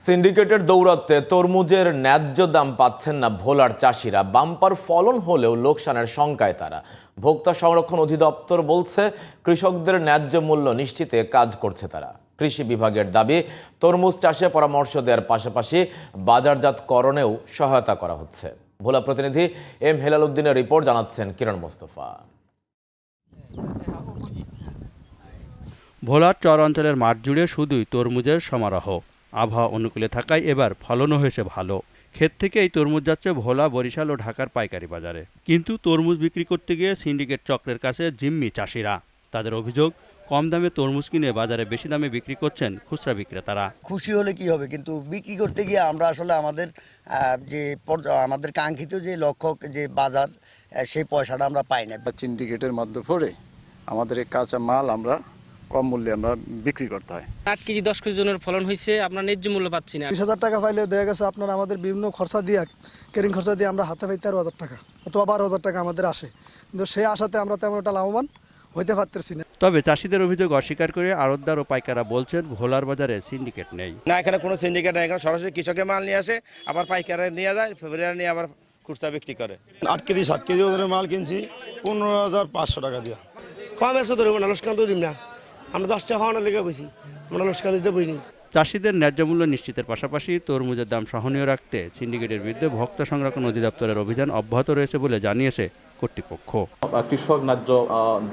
সিন্ডিকেটের দৌরাত্মে তরমুজের ন্যায্য দাম পাচ্ছেন না ভোলার চাষিরা। বাম্পার ফলন হলেও লোকসানের শঙ্কায় তারা। ভোক্তা সংরক্ষণ অধিদপ্তর বলছে কৃষকদের ন্যায্য মূল্য নিশ্চিতে কাজ করছে তারা। কৃষি বিভাগের দাবি, তরমুজ চাষে পরামর্শ দেওয়ার পাশাপাশি বাজারজাতকরণেও সহায়তা করা হচ্ছে। ভোলা প্রতিনিধি এম হেলাল উদ্দিনের রিপোর্ট, জানাচ্ছেন কিরণ মোস্তফা। ভোলার চর অঞ্চলের মাঠ জুড়ে শুধুই তরমুজের সমারোহ। আবহাওয়া অনুকূলে থাকায় এবার ফলনও হয়েছে ভালো। ক্ষেত থেকে এই তরমুজ যাচ্ছে ভোলা, বরিশাল ও ঢাকার পাইকারি বাজারে। কিন্তু তরমুজ বিক্রি করতে গিয়ে সিন্ডিকেট চক্রের কাছে জিম্মি চাষিরা। তাদের অভিযোগ, কম দামে তরমুজ কিনে বাজারে বেশি দামে বিক্রি করছেন খুচরা বিক্রেতারা। খুশি হলে কি হবে, কিন্তু বিক্রি করতে গিয়ে আমরা আসলে আমাদের কাঙ্ক্ষিত যে লক্ষ্য, যে বাজার, সেই পয়সাটা আমরা পাই না। সিন্ডিকেটের মাধ্যমে পড়ে আমাদের এই কাঁচা মাল আমরা কম মূল্যে আমরা বিক্রি করতে হয়। 8 কেজি 10 কেজি জনের ফলন হয়েছে, আপনার ন্যায্য মূল্য পাচ্ছি না। 20,000 টাকা পাইলে দেখা গেছে আপনার আমাদের বিভিন্ন খরচা দিয়ে, কেরিং খরচা দিয়ে আমরা হাতে পাই 13,000 টাকা অথবা 12,000 টাকা আমাদের আসে, কিন্তু সেই আশাতে আমরা তেমন একটা লাভবান হইতে পারতেছি না। তবে চাষিদের অভিযোগ অস্বীকার করে আড়তদার ও পাইকাররা বলছেন ভোলার বাজারে সিন্ডিকেট নেই। না, এখানে কোনো সিন্ডিকেট নেই। এখানে সরাসরি কৃষকের মাল নিয়ে আসে, আবার পাইকারে নিয়ে যায়, ফেব্রুয়ারি নিয়ে আবার খুচরা বিক্রি করে। 8 কেজি 7 কেজি ওজনের মাল কিনছি 15,500 টাকা দিয়ে। কম আছে ধরুন, লোকসান তো দিন না, আমরা 10 টাকা খাওয়ানোর লেগে বসি, আমরা লোকসান দিতে বইনি। চাষিদের ন্যায্য মূল্য নিশ্চিতের পাশাপাশি তরমুজের দাম সহনীয় রাখতে সিন্ডিকেটের বিরুদ্ধে ভোক্তা সংরক্ষণ অধিদপ্তরের অভিযান অব্যাহত রয়েছে বলে জানিয়েছে কর্তৃপক্ষ। কৃষক ন্যায্য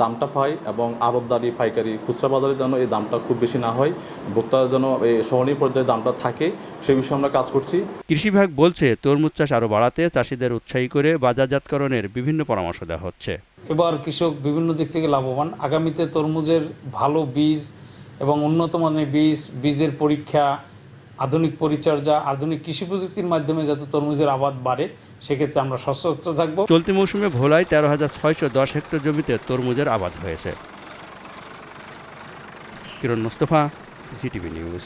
দামটা পায় এবং আড়তদারি, পাইকারি, খুচরা বাজারে যেন এই দামটা খুব বেশি না হয়, ভোক্তার যেন এই সহনীয় পর্যায়ে দামটা থাকে, সে বিষয়ে আমরা কাজ করছি। কৃষি বিভাগ বলছে তরমুজ চাষ আরও বাড়াতে চাষিদের উৎসাহী করে বাজারজাতকরণের বিভিন্ন পরামর্শ দেওয়া হচ্ছে। এবার কৃষক বিভিন্ন দিক থেকে লাভবান। আগামীতে তরমুজের ভালো বীজ এবং উন্নত মানের বীজের পরীক্ষা, আধুনিক পরিচর্যা, আধুনিক কৃষি প্রযুক্তির মাধ্যমে যাতে তরমুজের আবাদ বাড়ে, সেক্ষেত্রে আমরা সচেতন থাকব। চলতি মৌসুমে ভোলায় 13,610 হেক্টর জমিতে তরমুজের আবাদ হয়েছে। কিরণ মোস্তফা, জিটিভি নিউজ।